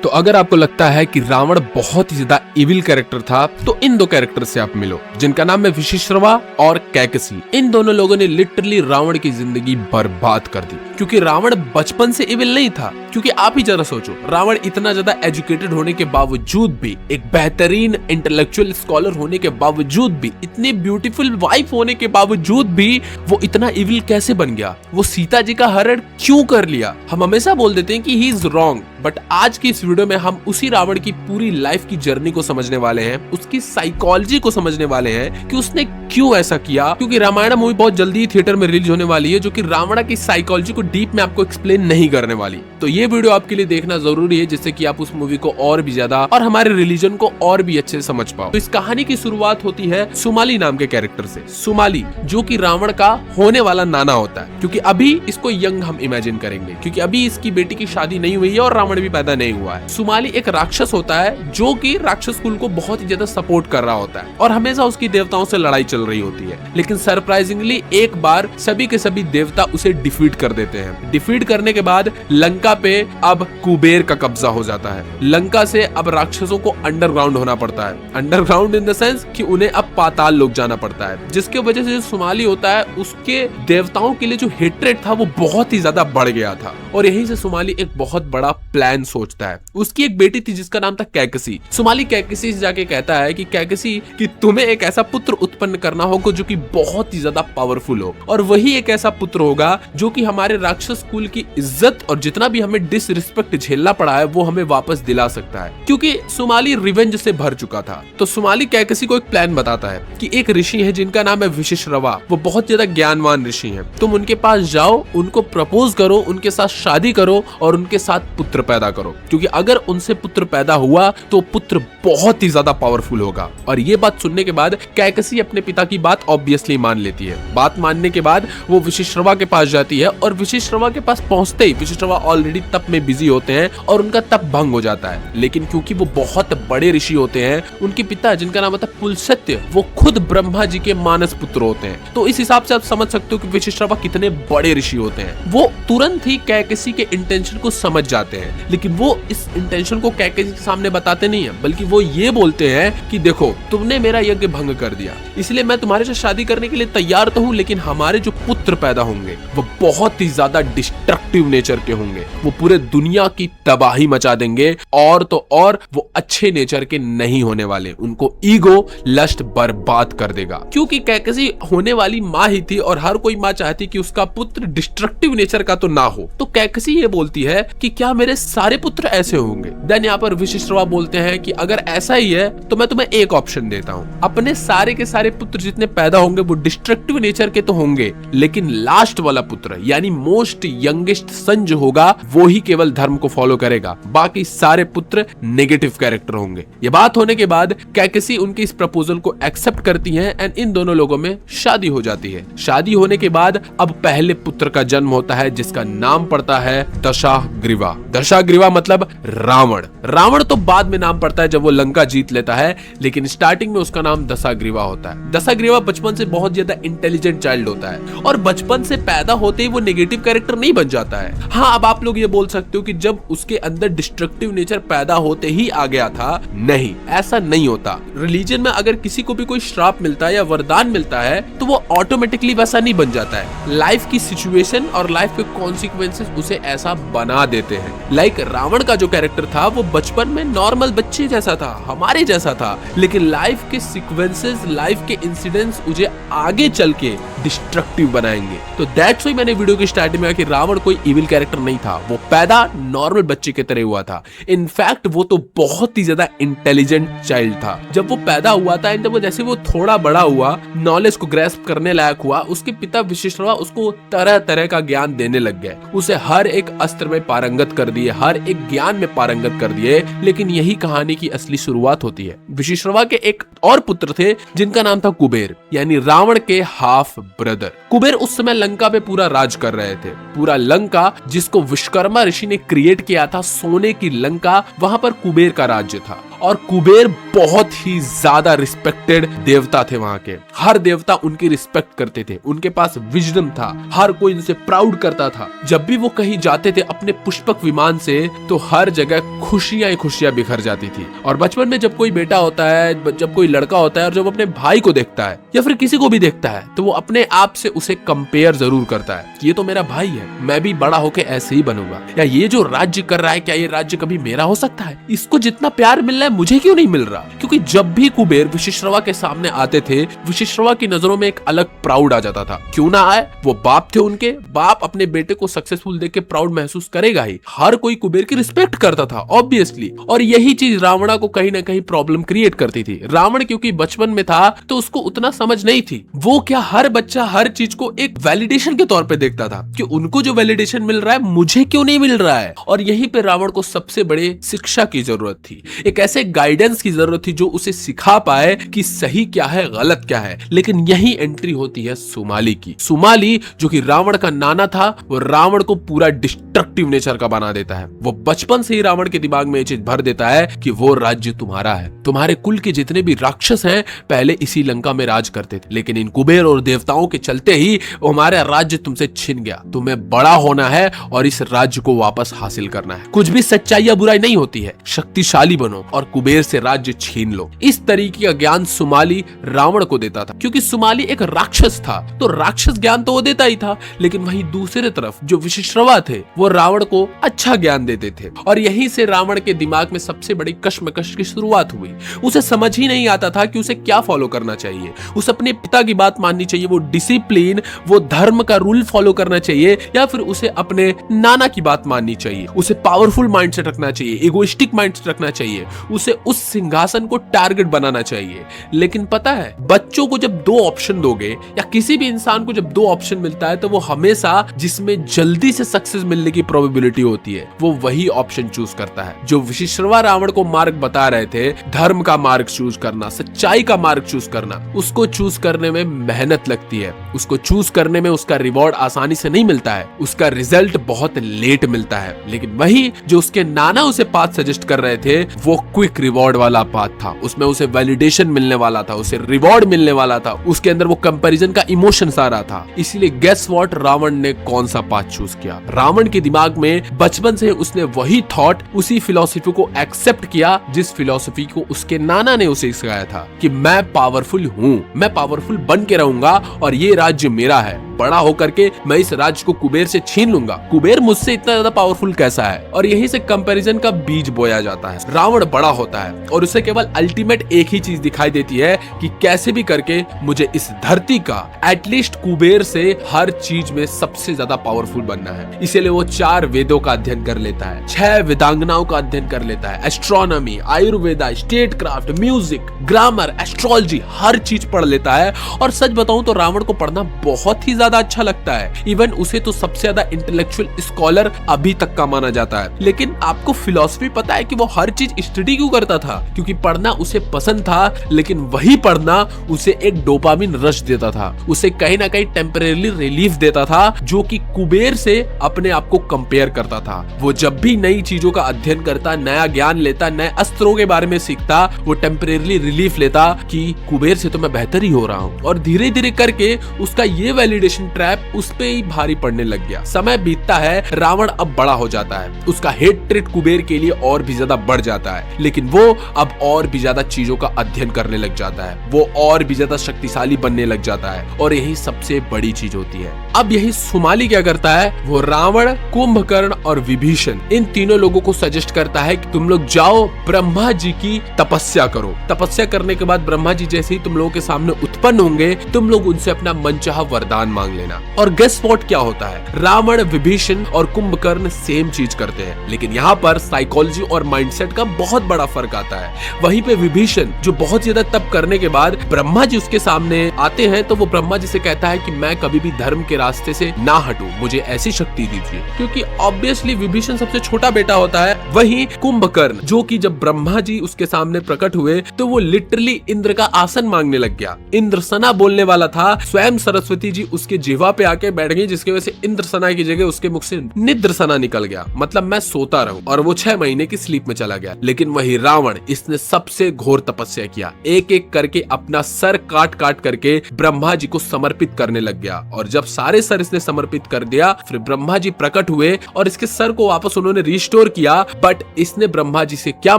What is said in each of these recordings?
तो अगर आपको लगता है कि रावण बहुत ही ज्यादा इविल कैरेक्टर था, तो इन दो कैरेक्टर से आप मिलो, जिनका नाम है विशिश्रवा और कैकसी। इन दोनों लोगों ने लिटरली रावण की जिंदगी बर्बाद कर दी, क्योंकि रावण बचपन से इविल नहीं था। क्योंकि आप ही जरा सोचो, रावण इतना ज्यादा एजुकेटेड होने के बावजूद भी, एक बेहतरीन इंटेलेक्चुअल स्कॉलर होने के बावजूद भी, इतनी ब्यूटीफुल वाइफ होने के बावजूद भी वो इतना इविल कैसे बन गया? वो सीता जी का हरण क्यों कर लिया? हम हमेशा बोल देते हैं कि ही इज रॉन्ग, बट आज की इस वीडियो में हम उसी रावण की पूरी लाइफ की जर्नी को समझने वाले हैं, उसकी साइकोलॉजी को समझने वाले हैं कि उसने क्यों ऐसा किया। क्योंकि रामायण मूवी बहुत जल्दी थिएटर में रिलीज होने वाली है, जो कि रावण की साइकोलॉजी को डीप में आपको एक्सप्लेन नहीं करने वाली। तो ये वीडियो आपके लिए देखना जरूरी है, जिससे कि आप उस मूवी को और भी ज्यादा और हमारे रिलीजन को और भी अच्छे से समझ पाओ। तो इस कहानी की शुरुआत होती है सुमाली नाम के कैरेक्टर से। सुमाली जो कि रावण का होने वाला नाना होता है, क्योंकि अभी इसको यंग हम इमेजिन करेंगे, क्योंकि अभी इसकी बेटी की शादी नहीं हुई है और रावण भी पैदा नहीं हुआ है। सुमाली एक राक्षस होता है, जो कि राक्षस कुल को बहुत ही ज्यादा सपोर्ट कर रहा होता है और हमेशा उसकी देवताओं से लड़ाई चल रही होती है। लेकिन सरप्राइजिंगली एक बार सभी के सभी देवता उसे डिफीट कर देते हैं। डिफीट करने के बाद लंका पे अब कुबेर का कब्जा हो जाता है। लंका से अब राक्षसों को अंडरग्राउंड होना पड़ता है। अंडरग्राउंड इन द सेंस कि उन्हें अब पाताल लोक जाना पड़ता है, जिसके वजह से जो सुमाली होता है, उसके देवताओं के लिए जो हेट्रेड था वो बहुत ही ज्यादा बढ़ गया था। और यहीं से सुमाली एक बहुत बड़ा प्लान सोचता है। उसकी एक बेटी थी जिसका नाम था कैकसी। सुमाली कैकसी से जाके कहता है कि कैकसी, कि तुम्हें एक ऐसा पुत्र उत्पन्न करना होगा जो कि बहुत ही ज्यादा पावरफुल हो, और वही एक ऐसा पुत्र होगा जो कि हमारे राक्षस कुल की इज्जत और जितना भी हमें डिसरिस्पेक्ट झेलना पड़ा है वो हमें वापस दिला सकता है। क्योंकि सुमाली रिवेंज से भर चुका था। तो सुमाली कैकसी को एक प्लान बताता है कि एक ऋषि है जिनका नाम है विशिश्रवा। वो बहुत ज्यादा ज्ञानवान ऋषि हैं। तुम उनके पास जाओ, उनको प्रपोज करो, उनके साथ शादी करो और उनके साथ पुत्र पैदा करो, क्योंकि अगर उनसे पुत्र पैदा हुआ तो पुत्र बहुत ही ज्यादा पावरफुल होगा। और ये बात सुनने के बाद कैकसी अपने पिता की बात ऑब्वियसली मान लेती है। बात मानने के बाद वो विशिश्रवा के पास जाती है और विशिश्रवा के पास पहुंचते ही विशिश्रवा ऑलरेडी तप में बिजी होते हैं और उनका तप भंग हो जाता है। लेकिन क्योंकि वो बहुत बड़े ऋषि होते हैं, उनके पिता जिनका नाम होता है पुलस्त्य, वो खुद ब्रह्मा जी के मानस पुत्र होते हैं। तो इस हिसाब से आप समझ सकते हो कि विशिश्रवा कितने बड़े ऋषि होते हैं। वो तुरंत ही कैकसी के इंटेंशन को समझ जाते हैं, लेकिन वो इस इंटेंशन को कैकसी के सामने बताते नहीं है, बल्कि वो ये बोलते हैं कि देखो, तुमने मेरा यज्ञ भंग कर दिया, इसलिए मैं तुम्हारे साथ शादी करने के लिए तैयार तो हूँ, लेकिन हमारे जो पुत्र पैदा होंगे वो बहुत ही ज्यादा डिस्ट्रक्टिव नेचर के होंगे। वो पूरे दुनिया की तबाही मचा देंगे, और तो और वो अच्छे नेचर के नहीं होने वाले। उनको ईगो, लस्ट बर्बाद कर देगा। क्योंकि कैकसी होने वाली माँ ही थी और हर कोई माँ चाहती कि उसका पुत्र डिस्ट्रक्टिव नेचर का तो ना हो। तो कैकसी ये बोलती है कि क्या मेरे सारे पुत्र ऐसे होंगे? देन यहाँ पर विशिश्रवा बोलते हैं कि अगर ऐसा ही है तो मैं तुम्हें एक ऑप्शन देता हूँ। अपने सारे के सारे पुत्र जितने पैदा होंगे वो डिस्ट्रक्टिव नेचर के तो होंगे, लेकिन लास्ट वाला पुत्र यानी मोस्ट यंगेस्ट सन जो होगा वो ही केवल धर्म को फॉलो करेगा, बाकी सारे पुत्र नेगेटिव कैरेक्टर होंगे। ये बात होने के बाद कैकसी उनकी इस प्रपोजल को एक्सेप्ट करती है एंड इन दोनों लोगों में शादी हो जाती है। शादी होने के बाद अब पहले पुत्र का जन्म होता है, जिसका नाम पड़ता है दशाग्रीवा। दशाग्रीवा मतलब रावण। रावण तो बाद में नाम पड़ता है जब वो लंका जीत लेता है, लेकिन स्टार्टिंग में उसका नाम दशाग्रीवा होता है। दशाग्रीवा बचपन से बहुत ज्यादा इंटेलिजेंट चाइल्ड होता है और बचपन से पैदा होते ही वो नेगेटिव कैरेक्टर नहीं बन जाता है। हाँ, अब आप लोग ये बोल सकते हो कि जब उसके अंदर डिस्ट्रक्टिव नेचर पैदा होते ही आ गया था। नहीं, ऐसा नहीं होता। रिलीजन में अगर किसी को भी कोई श्राप मिलता है या वरदान मिलता है तो वो ऑटोमेटिकली वैसा नहीं बन जाता है। लाइफ की सिचुएशन और लाइफ के कॉन्सिक्वेंसेस उसे ऐसा बना देते हैं। लाइक रावण का जो कैरेक्टर था वो बचपन में नॉर्मल बच्चे जैसा था, हमारे जैसा था, लेकिन लाइफ के सीक्वेंसेस, लाइफ के इंसिडेंट्स उसे आगे चल के डिस्ट्रक्टिव बनाएंगे। तो दैट्स व्हाई मैंने वीडियो की स्टार्टिंग में कहा कि रावण कोई इविल कैरेक्टर नहीं था। वो पैदा नॉर्मल बच्चे की तरह हुआ था। इनफैक्ट वो तो बहुत ही ज्यादा इंटेलिजेंट चाइल्ड था। जब वो पैदा हुआ था एंड जैसे वो थोड़ा बड़ा हुआ, नॉलेज को ग्रैस्प करने लायक हुआ, उसके पिता विशिश्रवा उसको तरह तरह का ज्ञान देने लग गए। उसे हर एक अस्त्र में पारंगत कर दिए, हर एक ज्ञान में पारंगत कर दिए। लेकिन यही कहानी की असली शुरुआत होती है। विशिश्रवा के एक और पुत्र थे जिनका नाम था कुबेर, यानी रावण के हाफ ब्रदर। कुबेर उस समय लंका पे पूरा राज कर रहे थे। पूरा लंका जिसको विश्वकर्मा ऋषि ने क्रिएट किया था, सोने की लंका, वहां पर कुबेर का राज्य था। और कुबेर बहुत ही ज्यादा रिस्पेक्टेड देवता थे वहां के। हर देवता उनकी रिस्पेक्ट करते थे, उनके पास विजडम था, हर कोई उनसे प्राउड करता था। जब भी वो कहीं जाते थे अपने पुष्पक विमान से तो हर जगह खुशियां ही खुशियां बिखर जाती थी। और बचपन में जब कोई बेटा होता है, जब कोई लड़का होता है और जब अपने भाई को देखता है या फिर किसी को भी देखता है तो वो अपने आप से उसे कंपेयर जरूर करता है कि ये तो मेरा भाई है, मैं भी बड़ा होके ऐसे ही बनूंगा, या ये जो राज्य कर रहा है क्या ये राज्य कभी मेरा हो सकता है, इसको जितना प्यार मिल रहा है मुझे क्यों नहीं मिल रहा। क्योंकि जब भी कुबेर विशिश्रवा के सामने आते थे विशिश्रवा की नजरों में एक अलग प्राउड आ जाता था। क्यों ना आए, वो बाप थे उनके, बाप अपने बेटे को सक्सेसफुल देख के प्राउड महसूस करेगा ही। हर कोई कुबेर की रिस्पेक्ट करता था ऑब्वियसली, और यही चीज रावणा को कहीं ना कहीं प्रॉब्लम क्रिएट करती थी। रावण क्योंकि बचपन में था तो उसको उतना समझ नहीं थी। वो क्या हर बच्चा हर चीज को एक वैलिडेशन के तौर पे देखता था कि उनको जो वैलिडेशन मिल रहा है मुझे क्यों नहीं मिल रहा है। और यहीं पे रावण को सबसे बड़े शिक्षा की जरूरत थी, एक ऐसे गाइडेंस की जरूरत थी जो उसे सिखा पाए कि सही क्या है गलत क्या है। लेकिन यही एंट्री होती है सुमाली की। सुमाली जो कि रावण का नाना था, वो रावण को पूरा डिस्ट्रक्टिव नेचर का बना देता है। वो बचपन से ही रावण के दिमाग में ये चीज भर देता है कि वो राज्य तुम्हारा है, तुम्हारे कुल के जितने भी राक्षस हैं पहले इसी लंका में राज करते थे, लेकिन इन कुबेर और देवताओं के चलते ही हमारा राज्य तुमसे छिन गया। तुम्हें बड़ा होना है और इस राज्य को वापस हासिल करना है। कुछ भी सच्चाई या बुराई नहीं होती है, शक्तिशाली बनो और कुबेर से राज्य छीन लो। इस तरीके का ज्ञान सुमाली रावण को देता था, क्योंकि सुमाली एक राक्षस था तो राक्षस ज्ञान तो वो देता ही था, लेकिन वहीं दूसरे तरफ जो विशिश्रवा थे वो रावण को अच्छा ज्ञान देते थे। और यहीं से रावण के दिमाग में सबसे बड़ी कश्मकश की शुरुआत हुई। उसे समझ ही नहीं आता था कि उसे क्या फॉलो करना चाहिए। उसे अपने पिता की बात माननी चाहिए, वो डिसिप्लिन, वो धर्म का रूल फॉलो करना चाहिए, या फिर उसे अपने नाना की बात माननी चाहिए। उसे पावरफुल माइंडसेट रखना चाहिए, इगोइस्टिक माइंडसेट रखना चाहिए, उसे उस सिंहासन को टारगेट बनाना चाहिए। लेकिन पता है, बच्चों को जब दो ऑप्शन दोगे या किसी भी इंसान को जब दो ऑप्शन मिलता है तो वो हमेशा जिसमें जल्दी से सक्सेस मिलने की प्रोबेबिलिटी होती है वो वही ऑप्शन चूज करता है। जो विशिश्रवा रावण को मार्ग बता रहे थे, धर्म का मार्ग चूज करना, सच्चाई का मार्ग चूज करना, उसको चूज करने में मेहनत लगती है। उसको चूज करने में उसका रिवॉर्ड आसानी से नहीं मिलता है, उसका रिजल्ट बहुत लेट मिलता है। लेकिन वही जो उसके नाना उसे पाथ सजेस्ट कर रहे थे वो क्विक रिवॉर्ड वाला पाथ था। उसमें उसे वैलिडेशन मिलने वाला था, उसे रिवॉर्ड मिलने वाला था, उसके अंदर वो कंपैरिजन का इमोशंस आ रहा था। इसीलिए गेस व्हाट, रावण ने कौन सा पाथ चूज किया। रावण के दिमाग में बचपन से उसने वही थॉट, उसी फिलॉसफी को एक्सेप्ट किया जिस फिलॉसफी को उसके नाना ने उसे सिखाया था कि मैं पावरफुल हूँ, मैं पावरफुल बन के रहूंगा और ये राज्य मेरा है। बड़ा होकर के मैं इस राज्य को कुबेर से छीन लूंगा। कुबेर मुझसे इतना ज्यादा पावरफुल कैसा है। और यहीं से कंपैरिजन का बीज बोया जाता है। रावण बड़ा होता है और उसे केवल अल्टीमेट एक ही चीज दिखाई देती है कि कैसे भी करके मुझे इस धरती का एटलीस्ट कुबेर से हर चीज में सबसे ज्यादा पावरफुल बनना है। इसीलिए वो 4 वेदों का अध्ययन कर लेता है, 6 वेदांगनाओं का अध्ययन कर लेता है, astronomy, Ayurveda, state craft, music, grammar, astrology, हर चीज पढ़ लेता है। और सच बताऊं तो रावण को पढ़ना बहुत ही ज्यादा अच्छा लगता है। इवन उसे तो सबसे ज्यादा इंटेलेक्चुअल स्कॉलर अभी तक का माना जाता है। लेकिन आपको फिलॉसफी पता है कि वो हर चीज स्टडी क्यों करता था? क्योंकि पढ़ना उसे पसंद था, लेकिन वही पढ़ना उसे एक डोपामिन रश देता था, उसे कहीं ना कहीं टेम्परेरी रिलीफ देता था, जो कि कुबेर से अपने आप को कंपेयर करता था। वो जब भी नई चीजों का अध्ययन करता, नया ज्ञान लेता, नए अस्त्रों के बारे में सीखता, वो टेम्परेरी रिलीफ लेता कि कुबेर से तो मैं बेहतर ही हो रहा हूँ। और धीरे धीरे करके उसका ये वैलिडेशन ट्रैप उस पे ही भारी पड़ने लग गया। समय बीतता है, रावण अब बड़ा हो जाता है, उसका हेट्रेड कुबेर के लिए और भी ज्यादा बढ़ जाता है। लेकिन वो अब और भी ज्यादा चीजों का अध्ययन करने लग जाता है, वो और भी ज्यादा शक्तिशाली बनने लग जाता है। और यही सबसे बड़ी चीज होती है। अब यही सुमाली क्या करता है, वो रावण, कुंभकर्ण और विभीषण, इन तीनों लोगों को सजेस्ट करता है कि तुम लोग जाओ ब्रह्मा जी की तपस्या करो। तपस्या करने के बाद ब्रह्मा जी जैसे ही तुम लोगों के सामने उत्पन्न होंगे, तुम लोग उनसे अपना मनचाहा वरदान मांग लेना। और गेस व्हाट क्या होता है, रावण, विभीषण और कुंभकर्ण सेम चीज करते हैं, लेकिन यहाँ पर साइकोलॉजी और माइंडसेट का बहुत बड़ा फर्क आता है। वहीं पे विभीषण जो बहुत ज्यादा तप करने के बाद ब्रह्मा जी उसके सामने आते हैं, तो वो ब्रह्मा जी से कहता है कि मैं कभी भी धर्म के रास्ते से ना हटूं, मुझे ऐसी शक्ति दीजिए। क्योंकि ऑब्वियसली विभीषण सबसे छोटा बेटा होता है। वहीं कुंभकर्ण जो कि जब ब्रह्मा जी उसके सामने प्रकट हुए तो वो लिटरली इंद्र का आसन मांगने लग गया। इंद्रसना बोलने वाला था, स्वयं सरस्वती जी उसके जिह्वा पे आके बैठ गई, जिसकी वजह से इंद्रसना की जगह उसके मुख से निद्रसना निकल गया, मतलब मैं सोता रहूं। और वो 6 महीने की स्लीप में चला गया। लेकिन वही यही रावण, इसने सबसे घोर तपस्या किया, एक एक करके अपना सर काट काट करके ब्रह्मा जी को समर्पित करने लग गया। और जब सारे सर इसने समर्पित कर दिया, फिर ब्रह्मा जी प्रकट हुए और इसके सर को वापस उन्होंने रिस्टोर किया। बट इसने ब्रह्मा जी से क्या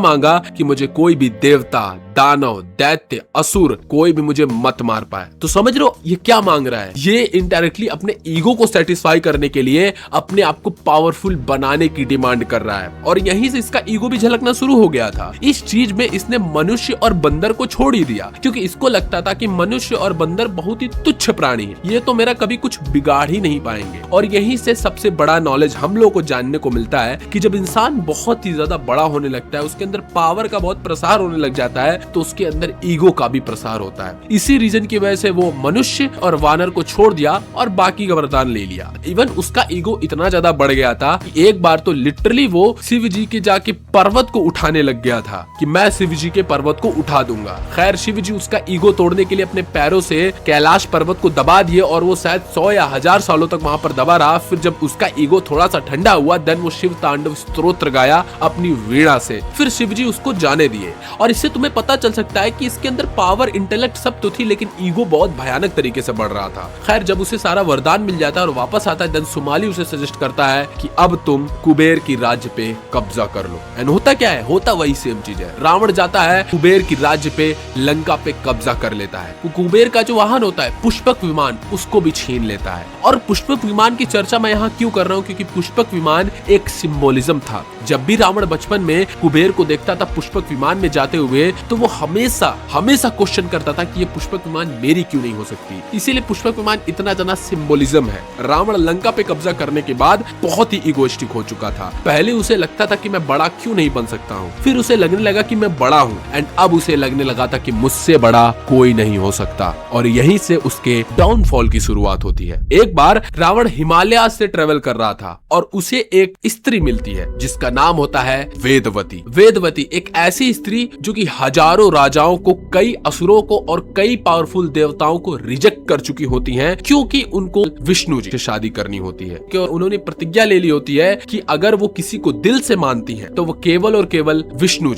मांगा कि मुझे कोई भी देवता, दानव, दैत्य, असुर कोई भी मुझे मत मार पाए। तो समझ रहे हो ये क्या मांग रहा है? ये इनडायरेक्टली अपने ईगो को सेटिस्फाई करने के लिए अपने आप को पावरफुल बनाने की डिमांड कर रहा है। और यहीं से इसका ईगो भी झलकना शुरू हो गया था। इस चीज में इसने मनुष्य और बंदर को छोड़ ही दिया, क्योंकि इसको लगता था कि मनुष्य और बंदर बहुत ही तुच्छ प्राणी है, ये तो मेरा कभी कुछ बिगाड़ ही नहीं पाएंगे। और यहीं से सबसे बड़ा नॉलेज हम लोगों को जानने को मिलता है कि जब इंसान बहुत ही ज्यादा बड़ा होने लगता है, उसके अंदर पावर का बहुत प्रसार होने लग जाता है, तो उसके अंदर ईगो का भी प्रसार होता है। इसी रीजन की वजह से वो मनुष्य और वानर को छोड़ दिया और बाकी का वरदान ले लिया। इवन उसका ईगो इतना ज्यादा बढ़ गया था कि एक बार तो लिटरली वो शिव जी के जाके पर्वत को उठाने लग गया था कि मैं शिव जी के पर्वत को उठा दूंगा। खैर शिव जी उसका ईगो तोड़ने के लिए अपने पैरों से कैलाश पर्वत को दबा दिए और वो शायद 100 या 1000 सालों तक वहां पर दबा रहा। फिर जब उसका ईगो थोड़ा सा ठंडा हुआ, देन वो शिव तांडव स्तोत्र गाया अपनी वीणा से। फिर शिव जी उसको जाने दिए। और इससे तुम्हें पता चल सकता है कि इसके अंदर पावर, इंटेलेक्ट सब तो थी, लेकिन ईगो बहुत भयानक तरीके से बढ़ रहा था। खैर जब उसे सारा वरदान मिल जाता है और वापस आता है, देन सुमाली उसे सजेस्ट करता है कि अब तुम कुबेर की राज्य पे कब्जा कर लो। एंड होता क्या है? होता वही सेम चीज है। रावण जाता है कुबेर की राज्य पे, लंका पे कब्जा कर लेता है। कुबेर का जो वाहन होता है पुष्पक विमान, उसको भी छीन लेता है। और पुष्पक विमान की चर्चा मैं यहाँ क्यों कर रहा हूँ? क्योंकि पुष्पक विमान एक सिंबोलिज्म था। जब भी रावण बचपन में कुबेर को देखता था पुष्पक विमान में जाते हुए, तो वो हमेशा क्वेश्चन करता था कि ये पुष्पक विमान मेरी क्यों नहीं हो सकती। इसीलिए पुष्पक विमान इतना ज्यादा सिंबोलिज्म है। रावण लंका पे कब्जा करने के बाद बहुत ही इगोइस्टिक हो चुका था। पहले उसे लगता था कि मैं बड़ा क्यों नहीं बन सकता हूँ, फिर उसे लगने लगा कि मैं बड़ा हूँ, एंड अब उसे लगने लगा था कि मुझसे बड़ा कोई नहीं हो सकता। और यहीं से उसके डाउनफॉल की शुरुआत होती है। एक बार रावण हिमालय से ट्रेवल कर रहा था और उसे एक स्त्री मिलती है जिसका नाम होता है वेदवती। वेदवती एक ऐसी स्त्री जो कि हजारों राजाओं को, कई असुरों को और कई पावरफुल देवताओं को रिजेक्ट कर चुकी होती हैं, क्योंकि उनको विष्णु जी से शादी करनी होती है। क्यों? उन्होंने प्रतिज्ञा ले ली होती है कि अगर वो किसी को दिल से मानती हैं, तो वो केवल और केवल विष्णु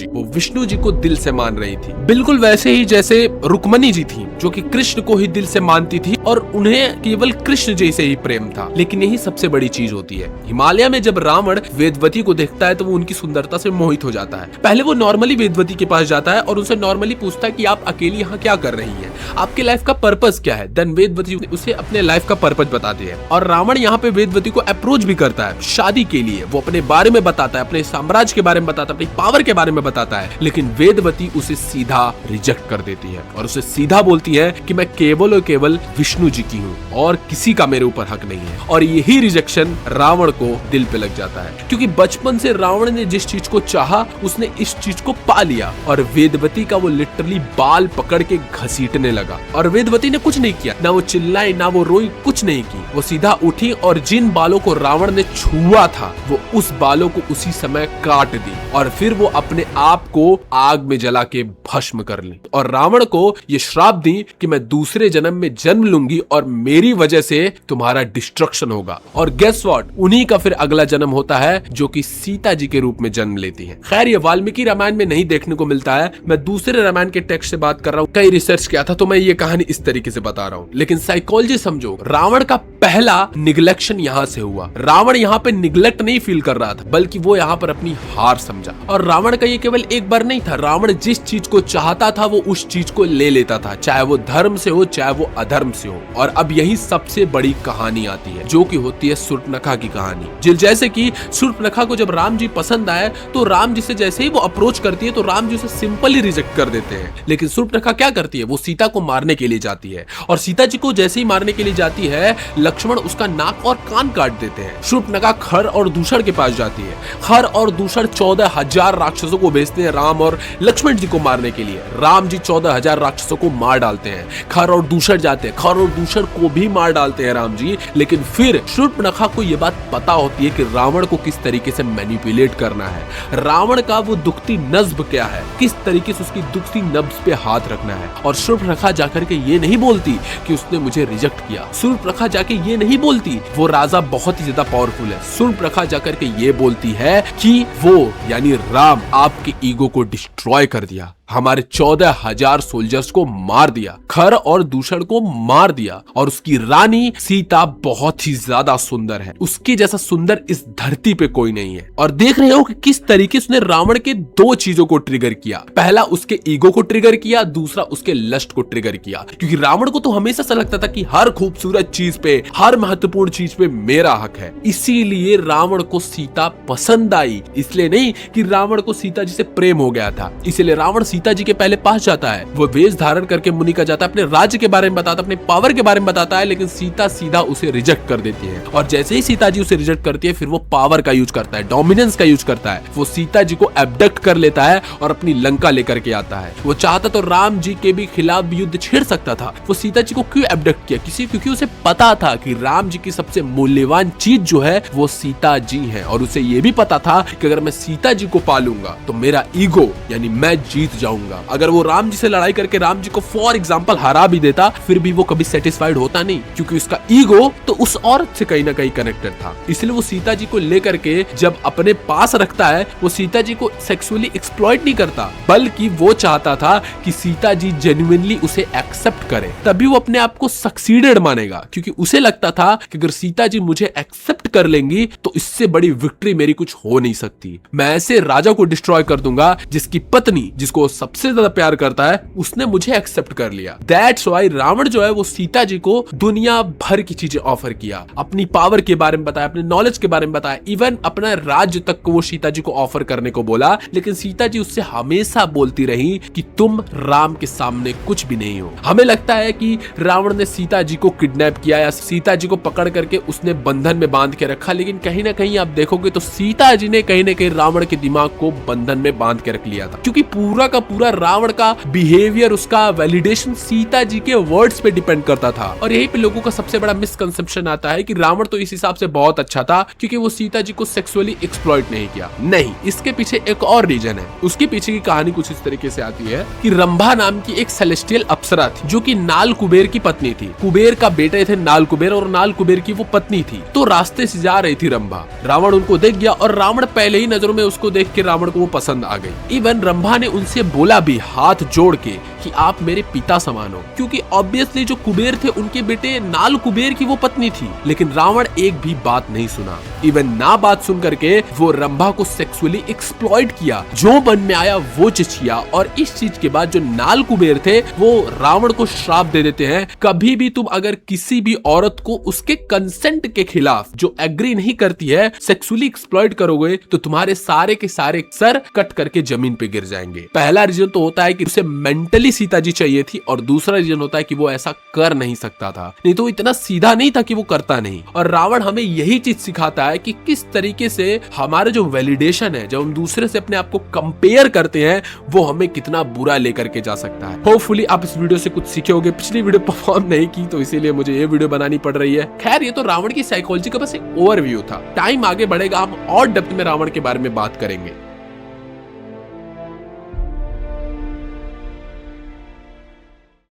जी को दिल से मान रही थी। बिल्कुल वैसे ही जैसे रुक्मणी जी थी, जो कि कृष्ण को ही दिल से मानती थी और उन्हें केवल कृष्ण जैसे ही प्रेम था। लेकिन यही सबसे बड़ी चीज होती है। हिमालय में जब रावण वेदवती को देखता है तो वो उनकी सुंदरता से मोहित हो जाता है। पहले वो नॉर्मली वेदवती के पास जाता है और उनसे नॉर्मली पूछता है कि आप अकेली यहाँ क्या कर रही हैं, आपके लाइफ का पर्पस क्या है। देन वेदवती उसे अपने लाइफ का पर्पस बताती है और रावण यहाँ पे वेदवती को अप्रोच भी करता है शादी के लिए। वो अपने बारे में बताता है, अपने साम्राज्य के बारे में बताता है, अपनी पावर के बारे में बताता है, लेकिन वेदवती उसे सीधा रिजेक्ट कर देती है और उसे सीधा बोलती है कि मैं केवल और केवल विष्णु जी की हूँ और किसी का मेरे ऊपर हक नहीं है। और यही रिजेक्शन रावण को दिल पे लग जाता है, क्योंकि बचपन से रावण ने जिस चीज को चाहा उसने इस चीज को पा लिया। और वेदवती का वो लिटरली बाल पकड़ के घसीटने लगा और वेदवती ने कुछ नहीं किया, ना वो चिल्लाई, ना वो रोई, कुछ नहीं की। वो सीधा उठी और जिन बालों को रावण ने छुआ था वो उस बालों को उसी समय काट दी और फिर वो अपने आप को आग में जला के भस्म कर ली और रावण को ये श्राप दी कि मैं दूसरे जन्म में जन्म लूंगी और मेरी वजह से तुम्हारा डिस्ट्रक्शन होगा। और गेस व्हाट, उन्हीं का फिर अगला जन्म होता है जो कि सीता जी के रूप में जन्म लेती है। खैर ये वाल्मीकि रामायण में नहीं देखने को मिलता है, मैं दूसरे रामायण के टेक्स्ट से बात कर रहा हूँ। कई रिसर्च किया था तो मैं ये कहानी इस तरीके से बता रहा हूँ, लेकिन साइकोलॉजी समझो। रावण का पहला निग्लेक्शन यहाँ से हुआ। रावण यहाँ पे निग्लेक्ट नहीं फील कर रहा था, बल्कि वो यहाँ पर अपनी हार समझा। और रावण का ये केवल एक बार नहीं था, रावण जिस चीज को चाहता था वो उस चीज को ले लेता था, चाहे वो धर्म से हो चाहे वो अधर्म से हो। और अब यही सबसे बड़ी कहानी आती है जो कि होती है शूर्पणखा की कहानी। जैसे कि शूर्पणखा को जब राम जी पसंद आए तो राम जी से जैसे ही वो अप्रोच करती है तो राम जी उसे सिंपली रिजेक्ट कर देते हैं। लेकिन शूर्पणखा क्या करती है, वो सीता को मारने के लिए जाती है और सीता जी को जैसे ही मारने के लिए जाती है लक्ष्मण उसका नाक और कान काट देते हैं। शूर्पणखा खर और दूषण के पास जाती है। खर और दूषण 14,000 राक्षसों को भेजते हैं राम और लक्ष्मण जी को मारने के लिए। राम जी 14,000 राक्षसों को मार डालते डालते हैं, खर और दूषण जाते हैं, खर और दूषण को भी मार डालते हैं राम जी। लेकिन फिर शूर्पणखा को यह बात पता होती है कि रावण को किस तरीके से मैनिपुलेट करना है, रावण का वो दुखती नब्ज क्या है, किस तरीके से उसकी दुखती नब्ज पे हाथ रखना है। और शूर्पणखा जाकर के ये नहीं बोलती कि उसने मुझे रिजेक्ट किया, शूर्पणखा जाके ये नहीं बोलती वो राजा बहुत ही ज्यादा पावरफुल है, शूर्पणखा जाकर के ये बोलती है कि वो यानी राम आपके ईगो को डिस्ट्रॉय कर दिया, हमारे 14,000 सोल्जर्स को मार दिया, खर और दूषण को मार दिया, और उसकी रानी सीता बहुत ही ज्यादा सुंदर है, उसके जैसा सुंदर इस धरती पे कोई नहीं है। और देख रहे हो कि किस तरीके से उसने रावण के दो चीजों को ट्रिगर किया, पहला उसके ईगो को ट्रिगर किया, दूसरा उसके लस्ट को ट्रिगर किया। क्योंकि रावण को तो हमेशा से लगता था कि हर खूबसूरत चीज पे, हर महत्वपूर्ण चीज पे मेरा हक है, इसीलिए रावण को सीता पसंद आई। इसलिए नहीं कि रावण को सीता जी से प्रेम हो गया था, इसलिए रावण सीता जी के पहले पास जाता है, वो वेश धारण करके मुनि का जाता है, अपने राज्य के बारे में बताता है, अपने पावर के बारे में बताता है, लेकिन सीता सीधा उसे रिजेक्ट कर देती है। और जैसे ही सीता जी उसे रिजेक्ट करती है, फिर वो पावर का यूज करता है, डोमिनेंस का यूज करता है, वो सीता जी को एब्डक्ट कर लेता है और अपनी लंका लेकर के आता है। वो चाहता तो राम जी के भी खिलाफ भी युद्ध छेड़ सकता था, वो सीता जी को क्यों एब्डक्ट किया, क्योंकि उसे पता था कि राम जी की सबसे मूल्यवान चीज जो है वो सीता जी है, और उसे ये भी पता था कि अगर मैं सीता जी को पालूंगा तो मेरा ईगो यानी मैं जीत जाऊंगा। अगर वो राम जी से लड़ाई करके राम जी को फॉर एग्जांपल हरा भी देता, फिर भी वो कभी सेटिस्फाइड होता नहीं, क्योंकि उसका ईगो तो उस औरत से कहीं ना कहीं कनेक्टेड था। इसलिए वो सीता जी को लेकर के जब अपने पास रखता है, वो सीता जी को सेक्सुअली एक्सप्लॉइट नहीं करता, बल्कि वो चाहता था कि सीता जी जेन्युइनली उसे एक्सेप्ट करे, तभी वो अपने आप को सक्सीडेड मानेगा। क्योंकि उसे लगता था कि अगर सीता जी मुझे एक्सेप्ट कर लेंगी तो इससे बड़ी विक्ट्री मेरी कुछ हो नहीं सकती, मैं ऐसे राजा को डिस्ट्रॉय कर दूंगा जिसकी पत्नी, जिसको सबसे ज्यादा प्यार करता है, उसने मुझे एक्सेप्ट कर लिया। दैट्स व्हाई रावण जो है वो सीता जी को दुनिया भर की चीजें ऑफर किया, अपनी पावर के बारे में बताया, अपने नॉलेज के बारे में बताया, इवन अपना राज्य तक को वो सीता जी को ऑफर करने को बोला। लेकिन सीता जी उससे हमेशा बोलती रही कि तुम राम के सामने कुछ भी नहीं हो। हमें लगता है कि रावण ने सीता जी को किडनैप किया या सीता जी को पकड़ करके उसने बंधन में बांध के रखा, लेकिन कहीं ना कहीं आप देखोगे तो सीता जी ने कहीं ना कहीं रावण के दिमाग को बंधन में बांध के रख लिया था। क्योंकि पूरा का पूरा रावण का बिहेवियर, उसका वैलिडेशन सीता जी के वर्ड्स पे डिपेंड करता था। और यही पे लोगों का सबसे बड़ा मिसकंसेप्शन आता है कि रावण तो इस हिसाब से बहुत अच्छा था क्योंकि वो सीता जी को सेक्सुअली एक्सप्लॉइट नहीं किया। नहीं, इसके पीछे एक और रीजन है। उसके पीछे की कहानी कुछ इस तरीके से आती है कि रंभा नाम की एक सेलेस्टियल अप्सरा थी जो कि नाल कुबेर की पत्नी थी। कुबेर का बेटे थे नाल कुबेर और नाल कुबेर की वो पत्नी थी। तो रास्ते से जा रही थी रंभा, रावण उनको देख गया और रावण पहले ही नजरों में उसको देख के रावण को वो पसंद आ गई। इवन रंभा ने उनसे बोला भी हाथ जोड़ के कि आप मेरे पिता समान हो, क्योंकि ऑब्वियसली जो कुबेर थे उनके बेटे नाल कुबेर की वो पत्नी थी। लेकिन रावण एक भी बात नहीं सुना, इवन ना बात सुन करके वो रंभा को सेक्सुअली एक्सप्लॉइट किया, जो मन में आया वो चीज किया। और इस चीज के बाद जो नाल कुबेर थे वो रावण को श्राप दे देते हैं, कभी भी तुम अगर किसी भी औरत को उसके कंसेंट के खिलाफ जो एग्री नहीं करती है सेक्सुअली एक्सप्लॉइट करोगे तो तुम्हारे सारे के सारे सर कट करके जमीन पे गिर जाएंगे। पहला रीजन तो होता है कि उसे मेंटली सीता जी चाहिए थी, और दूसरा रीजन होता है कि वो ऐसा कर नहीं सकता था, नहीं तो इतना सीधा नहीं था कि वो करता नहीं। और रावण हमें यही चीज सिखाता है कि किस तरीके से हमारे जो वैलिडेशन है, जब हम दूसरे से अपने आप को कंपेयर करते हैं, वो हमें कितना बुरा लेकर के जा सकता है। होपफुली आप इस वीडियो से कुछ सीखे होंगे। पिछली वीडियो परफॉर्म नहीं की तो इसीलिए मुझे ये वीडियो बनानी पड़ रही है। खैर, ये तो रावण की साइकोलॉजी का बस एक ओवरव्यू था। टाइम आगे बढ़ेगा, हम और डेप्थ में रावण के बारे में बात करेंगे।